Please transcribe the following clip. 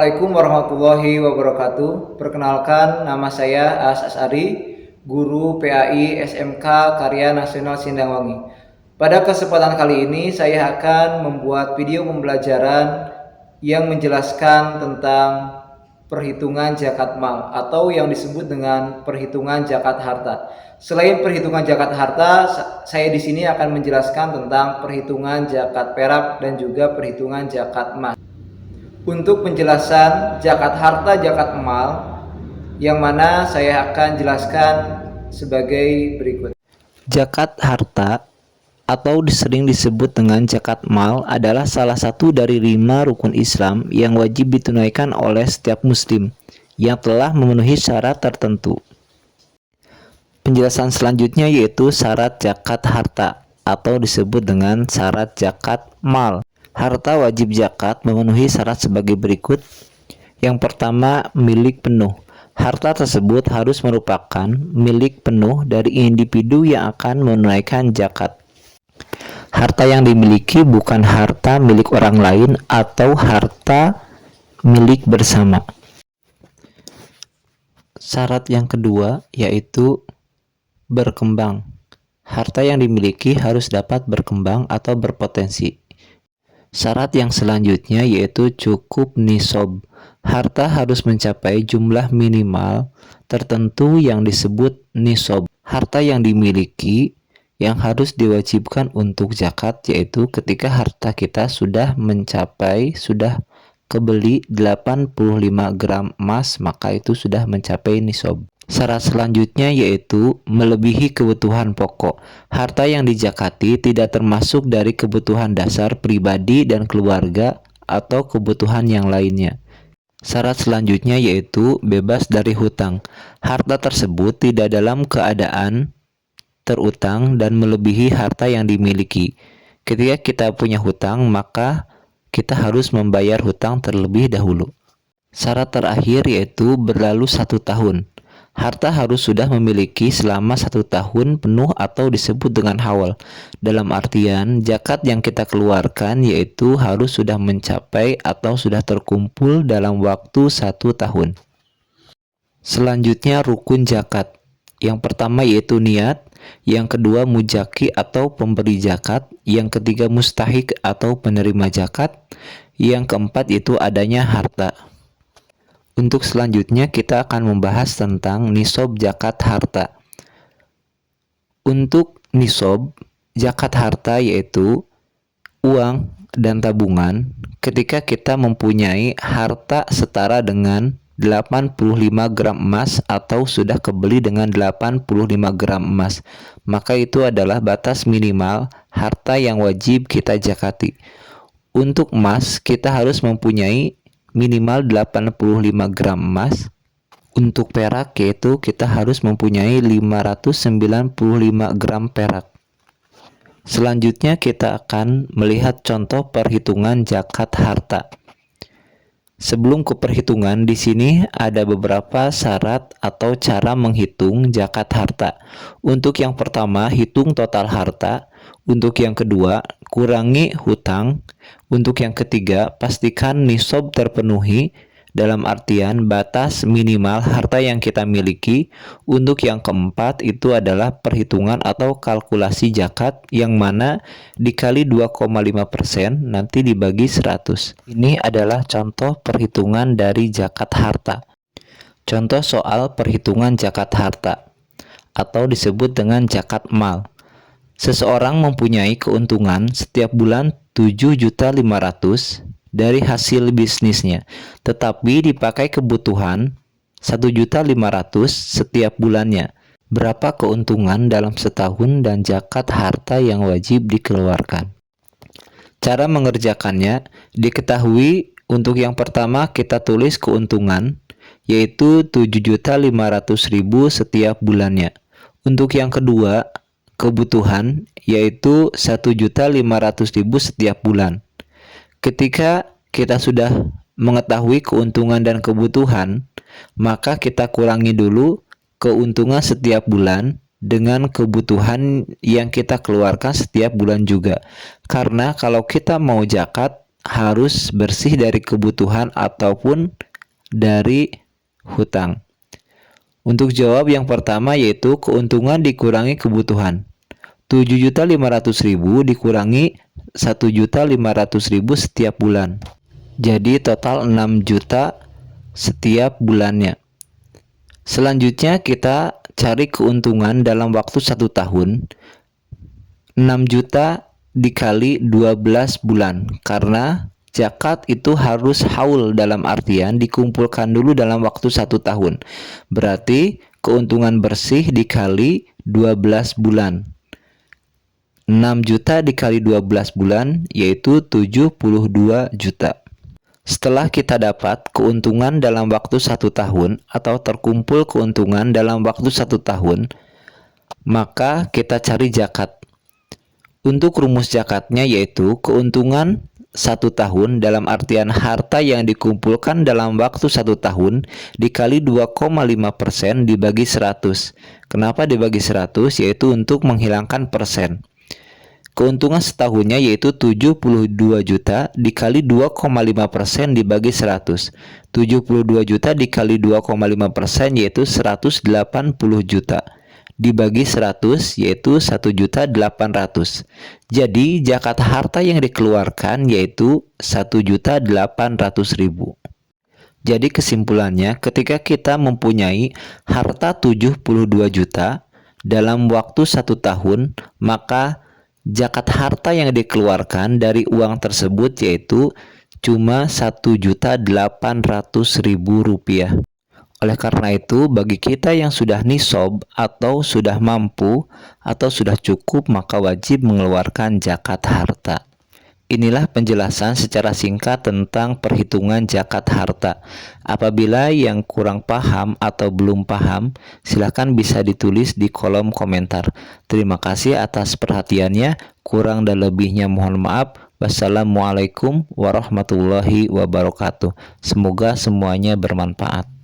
Assalamualaikum warahmatullahi wabarakatuh. Perkenalkan, nama saya As Asari, guru PAI SMK Karya Nasional Sindangwangi. Pada kesempatan kali ini saya akan membuat video pembelajaran yang menjelaskan tentang perhitungan zakat mal atau yang disebut dengan perhitungan zakat harta. Selain perhitungan zakat harta, saya di sini akan menjelaskan tentang perhitungan zakat perak dan juga perhitungan zakat emas. Untuk penjelasan zakat harta, zakat mal, yang mana saya akan jelaskan sebagai berikut. Zakat harta atau sering disebut dengan zakat mal adalah salah satu dari 5 rukun Islam yang wajib ditunaikan oleh setiap muslim yang telah memenuhi syarat tertentu. Penjelasan selanjutnya yaitu syarat zakat harta atau disebut dengan syarat zakat mal. Harta wajib zakat memenuhi syarat sebagai berikut. Yang pertama, milik penuh. Harta tersebut harus merupakan milik penuh dari individu yang akan menunaikan zakat. Harta yang dimiliki bukan harta milik orang lain atau harta milik bersama. Syarat yang kedua yaitu berkembang. Harta yang dimiliki harus dapat berkembang atau berpotensi. Syarat yang selanjutnya yaitu cukup nisab. Harta harus mencapai jumlah minimal tertentu yang disebut nisab. Harta yang dimiliki yang harus diwajibkan untuk zakat yaitu ketika harta kita sudah kebeli 85 gram emas, maka itu sudah mencapai nisab. Syarat selanjutnya yaitu melebihi kebutuhan pokok. Harta yang dizakati tidak termasuk dari kebutuhan dasar pribadi dan keluarga atau kebutuhan yang lainnya. Syarat selanjutnya yaitu bebas dari hutang. Harta tersebut tidak dalam keadaan terutang dan melebihi harta yang dimiliki. Ketika kita punya hutang, maka kita harus membayar hutang terlebih dahulu. Syarat terakhir yaitu berlalu 1 tahun. Harta harus sudah memiliki selama 1 tahun penuh atau disebut dengan haul. Dalam artian, zakat yang kita keluarkan yaitu harus sudah mencapai atau sudah terkumpul dalam waktu 1 tahun. Selanjutnya rukun zakat. Yang pertama yaitu niat, yang kedua mujaki atau pemberi zakat, yang ketiga mustahik atau penerima zakat, yang keempat itu adanya harta. Untuk selanjutnya kita akan membahas tentang nisab zakat harta. Untuk nisab zakat harta yaitu uang dan tabungan ketika kita mempunyai harta setara dengan 85 gram emas atau sudah kebeli dengan 85 gram emas, maka itu adalah batas minimal harta yang wajib kita zakati. Untuk emas kita harus mempunyai minimal 85 gram emas. Untuk perak yaitu kita harus mempunyai 595 gram perak. Selanjutnya kita akan melihat contoh perhitungan zakat harta. Sebelum ke perhitungan, di sini ada beberapa syarat atau cara menghitung zakat harta. Untuk yang pertama, hitung total harta. Untuk yang kedua, kurangi hutang. Untuk yang ketiga, pastikan nisab terpenuhi dalam artian batas minimal harta yang kita miliki. Untuk yang keempat itu adalah perhitungan atau kalkulasi zakat yang mana dikali 2,5% nanti dibagi 100. Ini adalah contoh perhitungan dari zakat harta. Contoh soal perhitungan zakat harta atau disebut dengan zakat mal. Seseorang mempunyai keuntungan setiap bulan 7.500.000 dari hasil bisnisnya, tetapi dipakai kebutuhan 1.500.000 setiap bulannya. Berapa keuntungan dalam setahun dan zakat harta yang wajib dikeluarkan? Cara mengerjakannya diketahui. Untuk yang pertama kita tulis keuntungan yaitu 7.500.000 setiap bulannya. Untuk yang kedua kebutuhan yaitu 1.500.000 setiap bulan. Ketika kita sudah mengetahui keuntungan dan kebutuhan, maka kita kurangi dulu keuntungan setiap bulan dengan kebutuhan yang kita keluarkan setiap bulan juga. Karena kalau kita mau zakat, harus bersih dari kebutuhan ataupun dari hutang? Untuk jawab yang pertama yaitu keuntungan dikurangi kebutuhan. 7.500.000 dikurangi 1.500.000 setiap bulan. Jadi total 6 juta setiap bulannya. Selanjutnya kita cari keuntungan dalam waktu 1 tahun. 6 juta dikali 12 bulan, karena zakat itu harus haul, dalam artian dikumpulkan dulu dalam waktu 1 tahun. Berarti keuntungan bersih dikali 12 bulan. 6 juta dikali 12 bulan yaitu 72 juta. Setelah kita dapat keuntungan dalam waktu 1 tahun atau terkumpul keuntungan dalam waktu 1 tahun, maka kita cari zakat. Untuk rumus zakatnya yaitu keuntungan 1 tahun dalam artian harta yang dikumpulkan dalam waktu 1 tahun dikali 2,5% dibagi 100. Kenapa dibagi 100? Yaitu untuk menghilangkan persen. Keuntungan setahunnya yaitu 72 juta dikali 2,5% dibagi 100. 72 juta dikali 2,5% yaitu 180 juta. Dibagi 100 yaitu 1.800.000. Jadi zakat harta yang dikeluarkan yaitu 1.800.000. Jadi kesimpulannya, ketika kita mempunyai harta 72 juta dalam waktu 1 tahun, maka zakat harta yang dikeluarkan dari uang tersebut yaitu cuma 1.800.000 rupiah. Oleh karena itu, bagi kita yang sudah nisab atau sudah mampu atau sudah cukup, maka wajib mengeluarkan zakat harta. Inilah penjelasan secara singkat tentang perhitungan zakat harta. Apabila yang kurang paham atau belum paham, silakan bisa ditulis di kolom komentar. Terima kasih atas perhatiannya. Kurang dan lebihnya mohon maaf. Wassalamualaikum warahmatullahi wabarakatuh. Semoga semuanya bermanfaat.